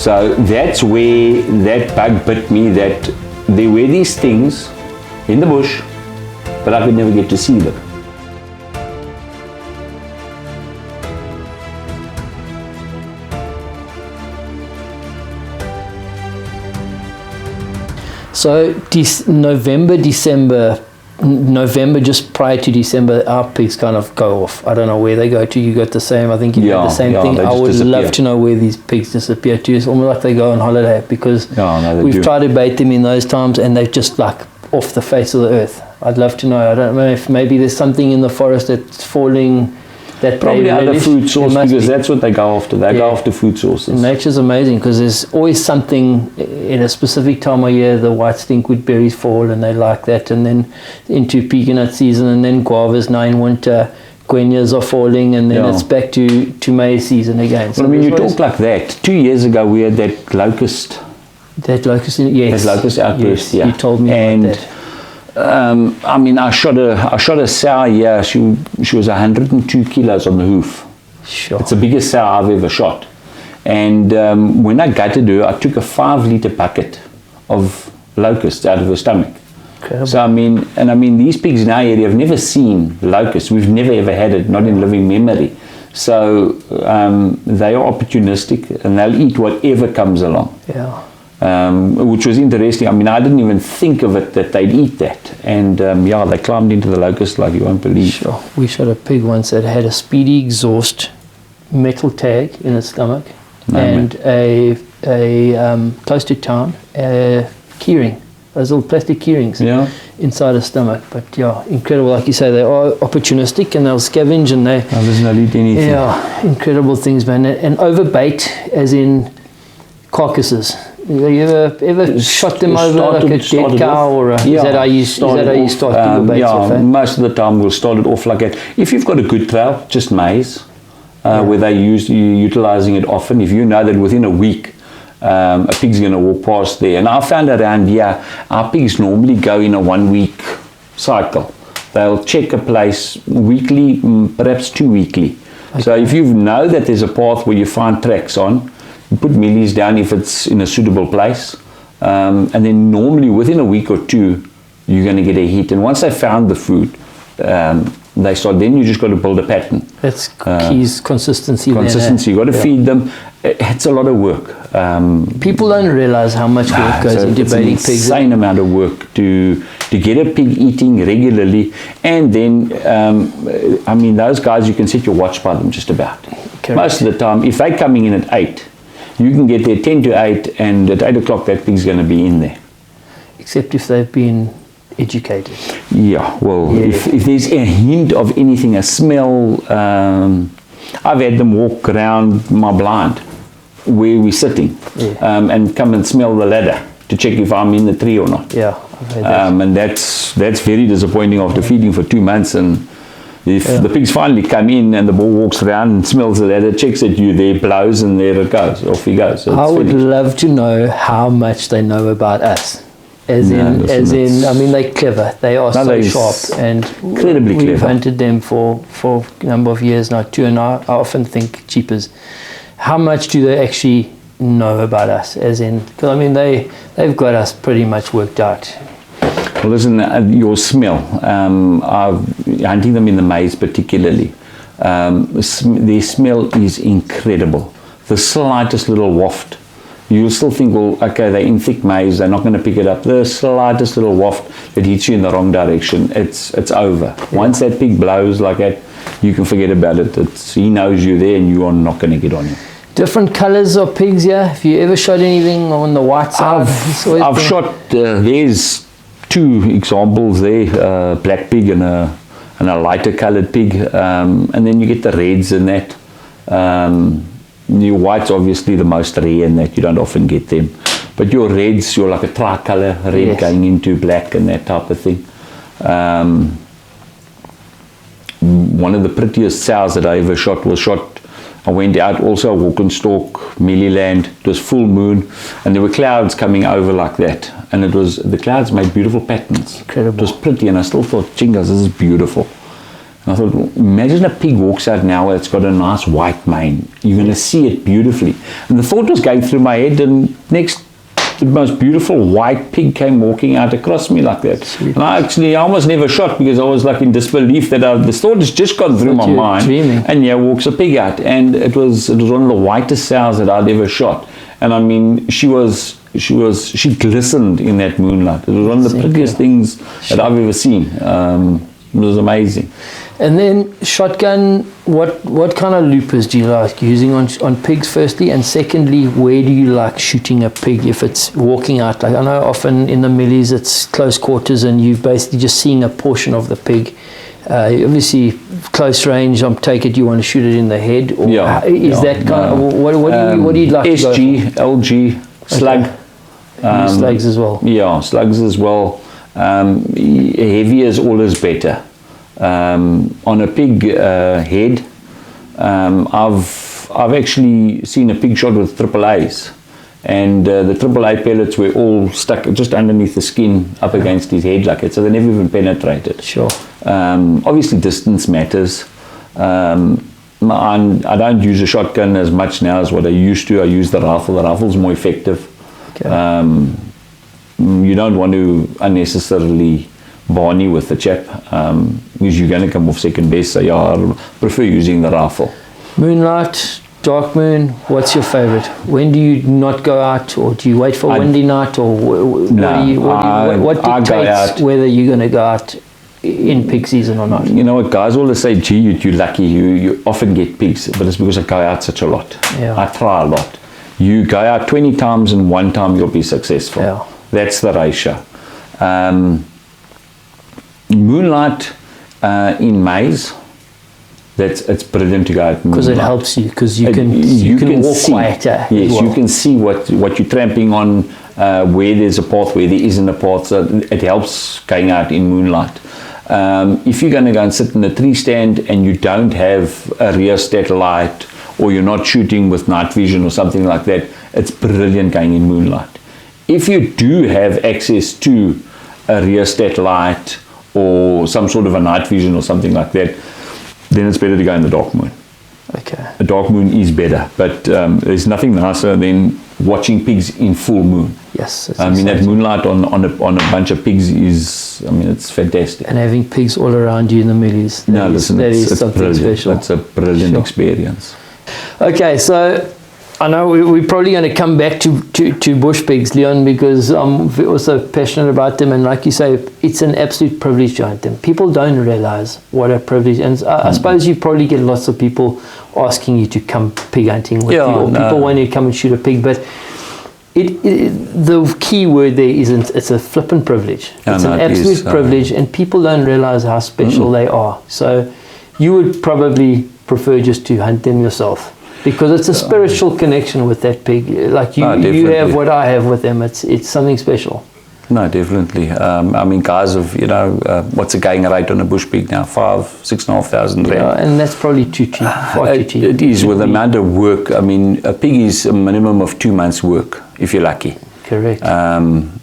So that's where that bug bit me, that there were these things in the bush, but I could never get to see them. So November, just prior to December, our pigs kind of go off. I don't know where they go to. You got the same. I think you got the same thing. I would love to know where these pigs disappear to. It's almost like they go on holiday, because we've tried to bait them in those times and they're just like off the face of the earth. I'd love to know. I don't know if maybe there's something in the forest that's falling. That probably other food source, because that's what they go after. They go after food sources. Nature's amazing, because there's always something in a specific time of year. The white stinkwood berries fall and they like that, and then into peanut season, and then guavas now in winter, guineas are falling, and then it's back to maize season again. So well, I mean, you talk like that. 2 years ago we had that locust. That locust, yes. That locust outburst, yes, you told me about that. I mean, I shot a sow here. She was 102 kilos on the hoof. Sure. It's the biggest sow I've ever shot. And when I gutted her, I took a 5-litre bucket of locusts out of her stomach. Incredible. So I mean, these pigs in our area have never seen locusts. We've never ever had it, not in living memory. So they are opportunistic, and they'll eat whatever comes along. Yeah. Which was interesting. I mean, I didn't even think of it that they'd eat that. And they climbed into the locust like you won't believe. Sure. We shot a pig once that had a speedy exhaust metal tag in its stomach, and a close to town keyring, those little plastic keyrings inside the stomach. But incredible. Like you say, they are opportunistic and they'll scavenge, and they'll eat anything. Yeah, incredible things, man. And overbait, as in carcasses. You ever shot them over like a dead cow, or is that how you start your baits off? Most of the time we'll start it off like that. If you've got a good trail, just maize, where you're utilizing it often. If you know that within a week a pig's going to walk past there, and I found around here our pigs normally go in a 1-week cycle. They'll check a place weekly, perhaps 2 weekly. Okay. So if you know that there's a path where you find tracks on, put mealies down if it's in a suitable place, and then normally within a week or 2 you're going to get a hit. And once they found the food, they start. Then you just got to build a pattern. That's keys, consistency. You got to feed them. It's a lot of work. People don't realize how much work goes into baiting pigs. It's an insane amount of work to get a pig eating regularly. And then I mean, those guys, you can set your watch by them just about. Correct. Most of the time, if they're coming in at 8, you can get there 10 to 8, and at 8 o'clock that pig's going to be in there. Except if they've been educated. Yeah, well, if there's a hint of anything, a smell, I've had them walk around my blind where we're sitting, and come and smell the ladder to check if I'm in the tree or not. Yeah, I've heard that. And that's very disappointing after feeding for 2 months. And if the pigs finally come in and the bull walks around and smells the ladder, checks at you, there, blows, and there it goes, off he goes. So I would love to know how much they know about us. I mean, they're clever. They are so sharp, and incredibly clever. We've hunted them for a number of years now too, and I often think, cheapers, how much do they actually know about us? Because I mean, they've got us pretty much worked out. Well, listen, your smell, hunting them in the maize particularly, their smell is incredible. The slightest little waft, you'll still think, well, okay, they're in thick maize, they're not going to pick it up. The slightest little waft that hits you in the wrong direction, it's over. Once that pig blows like that, you can forget about it. He knows you're there and you are not going to get on him. Different colors of pigs, Have you ever shot anything on the white side? I've shot, there's 2 examples there, black pig and a lighter colored pig, and then you get the reds and that. Your white's obviously the most rare in that you don't often get them, but your reds, you're like a tricolour red going into black and that type of thing. One of the prettiest sows that I ever shot was I went out also Walkenstock, Mealyland. It was full moon, and there were clouds coming over like that, and the clouds made beautiful patterns. Incredible. It was pretty, and I still thought, Chingas, this is beautiful. And I thought, imagine a pig walks out now it's got a nice white mane. You're going to see it beautifully. And the thought was going through my head, and next, the most beautiful white pig came walking out across me like that. Sweet. And I almost never shot because I was like in disbelief that this thought has just gone through my mind. Dreaming. And yeah, walks a pig out. And it was one of the whitest sows that I'd ever shot. And I mean, she glistened in that moonlight. It was one of the prettiest things that I've ever seen. It was amazing. And then shotgun, what kind of loopers do you like using on pigs firstly, and secondly, where do you like shooting a pig if it's walking out? Like I know often in the millies it's close quarters and you've basically just seeing a portion of the pig. Obviously close range, take it you want to shoot it in the head, or that kind of what do you like SG, to go for? LG, slug. Okay. Slugs as well. Yeah, slugs as well. Heavy is always better. On a pig head, I've actually seen a pig shot with AAAs, and the AAA pellets were all stuck just underneath the skin up against his head like it, so they never even penetrated. Sure. Obviously distance matters. I don't use a shotgun as much now as what I used to. I use the rifle. The rifle's more effective. Okay. You don't want to unnecessarily Barney with the chap because you're going to come off second best, so yeah, I prefer using the rifle. Moonlight, Dark moon, what's your favorite? When do you not go out, or do you wait for a windy night, or what dictates whether you're going to go out in pig season or not? You know what, guys always say, gee, you're lucky, you often get pigs, but it's because I go out such a lot. Yeah. I try a lot. You go out 20 times and one time you'll be successful. Yeah. That's the ratio. Moonlight in maize, it's brilliant to go out because it helps you, because you can walk quieter. Yes, you can see what you're tramping on, where there's a path, where there isn't a path, so it helps going out in moonlight. If you're going to go and sit in a tree stand and you don't have a rear satellite, or you're not shooting with night vision or something like that, it's brilliant going in moonlight. If you do have access to a rear satellite or some sort of a night vision or something like that, then it's better to go in the dark moon. Okay. A dark moon is better, but there's nothing nicer than watching pigs in full moon. Yes. I mean, that moonlight on a bunch of pigs is, I mean, it's fantastic. And having pigs all around you in the millies. That is something brilliant. Special. It's a brilliant experience. Okay, so I know we're probably going to come back to bush pigs, Leon, because I'm also passionate about them, and like you say, it's an absolute privilege to hunt them. People don't realize what a privilege, and I suppose you probably get lots of people asking you to come pig hunting with you, or people want to come and shoot a pig, but the key word there isn't, it's a flippant privilege. It's an absolute privilege, and people don't realize how special they are. So you would probably prefer just to hunt them yourself, because it's a spiritual connection with that pig. Like you have what I have with them. It's something special. No, definitely. I mean, guys have, what's the going rate on a bush pig now? 6,500 rand. Yeah, and that's probably too cheap. Far too cheap. It is, with the amount of work. I mean, a pig is a minimum of 2 months' work, if you're lucky. Correct. And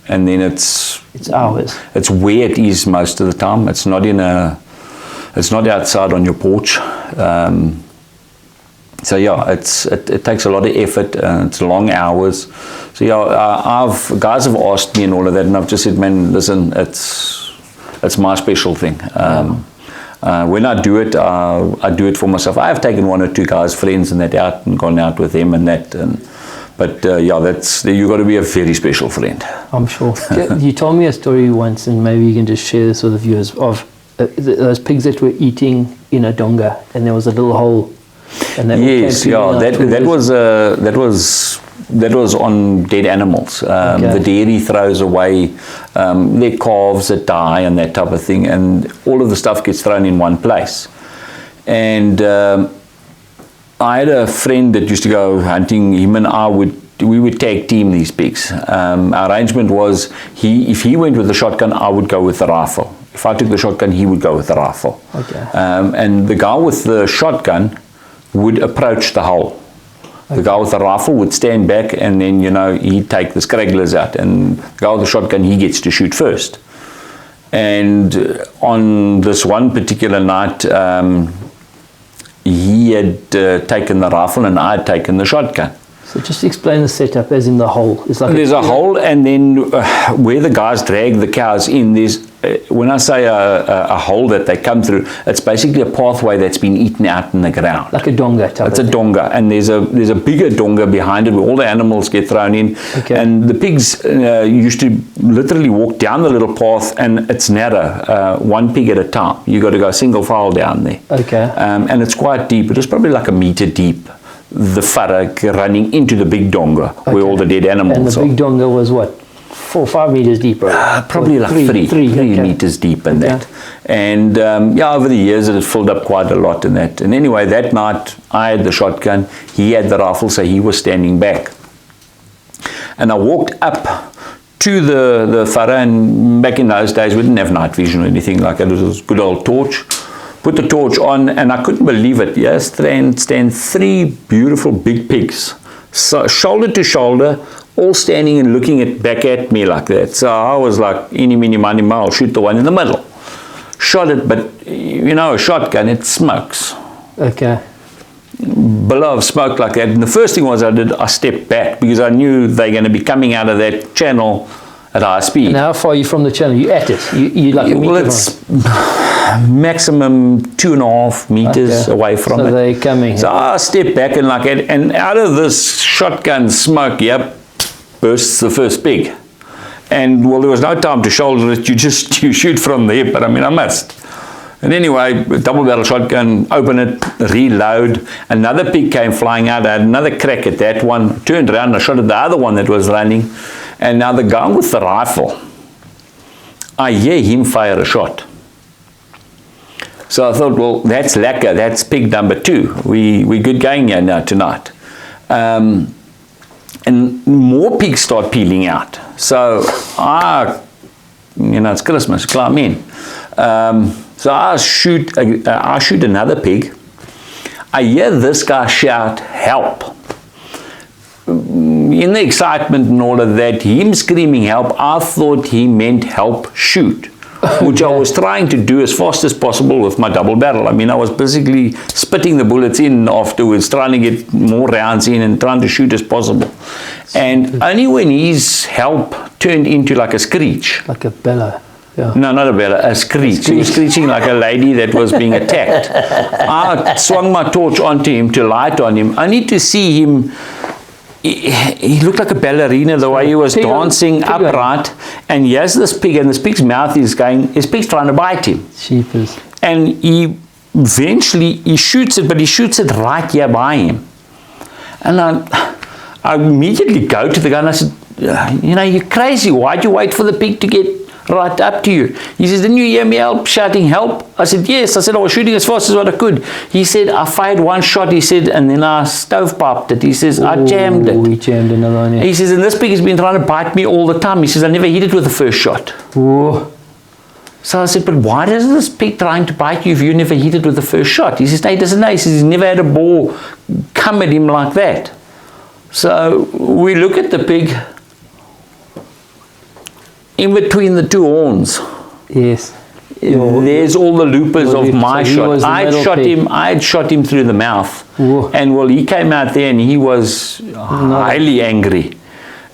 then it's hours. It's where it is most of the time. It's not it's not outside on your porch. So yeah, it takes a lot of effort, it's long hours. So yeah, guys have asked me and all of that, and I've just said, man, listen, it's my special thing. When I do it, I do it for myself. I have taken 1 or 2 guys, friends, and that out and gone out with them and that. But you got to be a very special friend. I'm sure. You told me a story once, and maybe you can just share this with the viewers of those pigs that were eating in a donga, and there was a little hole. And that was on dead animals. The dairy throws away their calves that die and that type of thing, and all of the stuff gets thrown in one place. And I had a friend that used to go hunting. Him and we would tag team these pigs. Our arrangement was, if he went with the shotgun, I would go with the rifle. If I took the shotgun, he would go with the rifle. Okay. And the guy with the shotgun would approach the hole. The guy with the rifle would stand back, and then he'd take the scragglers out, and the guy with the shotgun, he gets to shoot first. And on this one particular night, he had taken the rifle and I had taken the shotgun. So just explain the setup as in the hole. It's like there's a hole, and then where the guys drag the cows in, there's, when I say a hole that they come through, it's basically a pathway that's been eaten out in the ground. Like a donga type. It's a donga, and there's a bigger donga behind it where all the animals get thrown in. Okay. And the pigs used to literally walk down the little path, and it's narrow, one pig at a time. You got to go single file down there. Okay. And it's quite deep. It was probably like a meter deep, the furrow running into the big donga, where all the dead animals are. And the big donga was what, 4 or 5 meters deep? Probably like three meters deep in that. And over the years it had filled up quite a lot in that. And anyway, that night I had the shotgun, he had the rifle, so he was standing back. And I walked up to the furrow, and back in those days we didn't have night vision or anything like that. It was a good old torch. Put the torch on, and I couldn't believe it. Yes, stand 3 beautiful big pigs, so shoulder to shoulder, all standing and looking back at me like that. So I was like, eeny, meeny, miny, moe, I'll shoot the one in the middle. Shot it, but you know, a shotgun, it smokes. Okay. Below of smoke like that. And the first thing was I stepped back because I knew they're going to be coming out of that channel at high speed. And how far are you from the channel? You at it? You like a meter? Well, it's maximum 2.5 meters away from it. So they're coming. So I step back and like it, and out of this shotgun smoke, bursts the first pig. And well, there was no time to shoulder it. You shoot from the hip. But I mean, I must. And anyway, double barrel shotgun, open it, reload. Another pig came flying out. I had another crack at that one. Turned around and I shot at the other one that was running. And now the guy with the rifle, I hear him fire a shot. So I thought, well, that's lekker. That's pig number 2. We good going here now tonight. And more pigs start peeling out. So it's Christmas, climb in. So I shoot another pig. I hear this guy shout, help. In the excitement and all of that, him screaming help, I thought he meant help shoot, which I was trying to do as fast as possible with my double barrel. I mean, I was basically spitting the bullets in afterwards, trying to get more rounds in and trying to shoot as possible. And only when his help turned into like a screech. Like a bellow. Yeah. No, not a bellow, a screech. He was screeching like a lady that was being attacked. I swung my torch onto him to light on him. I need to see him. He looked like a ballerina, the way he was dancing upright. And he has this pig, and this pig's mouth is going, his pig's trying to bite him. Sheepers. And he shoots it, but he shoots it right here by him. And I immediately go to the guy and I said, you're crazy. Why'd you wait for the pig to get right up to you? He says, didn't you hear me shouting help? I said, yes. I said, I was shooting as fast as what I could. He said, I fired one shot, he said, and then I stovepiped it. He says, I jammed it. We jammed another one, yeah. He says, and this pig has been trying to bite me all the time. He says, I never hit it with the first shot. Ooh. So I said, but why does this pig trying to bite you if you never hit it with the first shot? He says, no, he doesn't know. He says, he's never had a ball come at him like that. So we look at the pig. In between the 2 horns, yes, there's all the loopers of my shot. I had shot him through the mouth. Ooh. And well, he came out there and he was highly angry.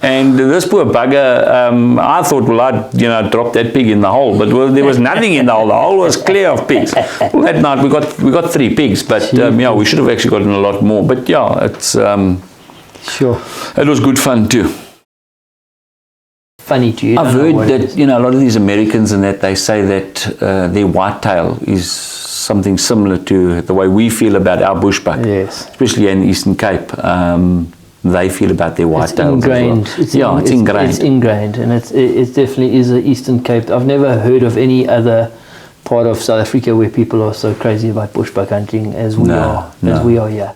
And this poor bugger, I thought, well, I'd drop that pig in the hole, but there was nothing in the hole. The hole was clear of pigs. Well, that night we got 3 pigs, but we should have actually gotten a lot more. But yeah, it's sure, it was good fun too. Funny to you. I've heard that a lot of these Americans and that they say that their whitetail is something similar to the way we feel about our bushbuck. Yes, especially in the Eastern Cape. They feel about their whitetails. It's ingrained. Well. It's ingrained. It's ingrained, and it definitely is the Eastern Cape. I've never heard of any other part of South Africa where people are so crazy about bushbuck hunting as we are. As we are here.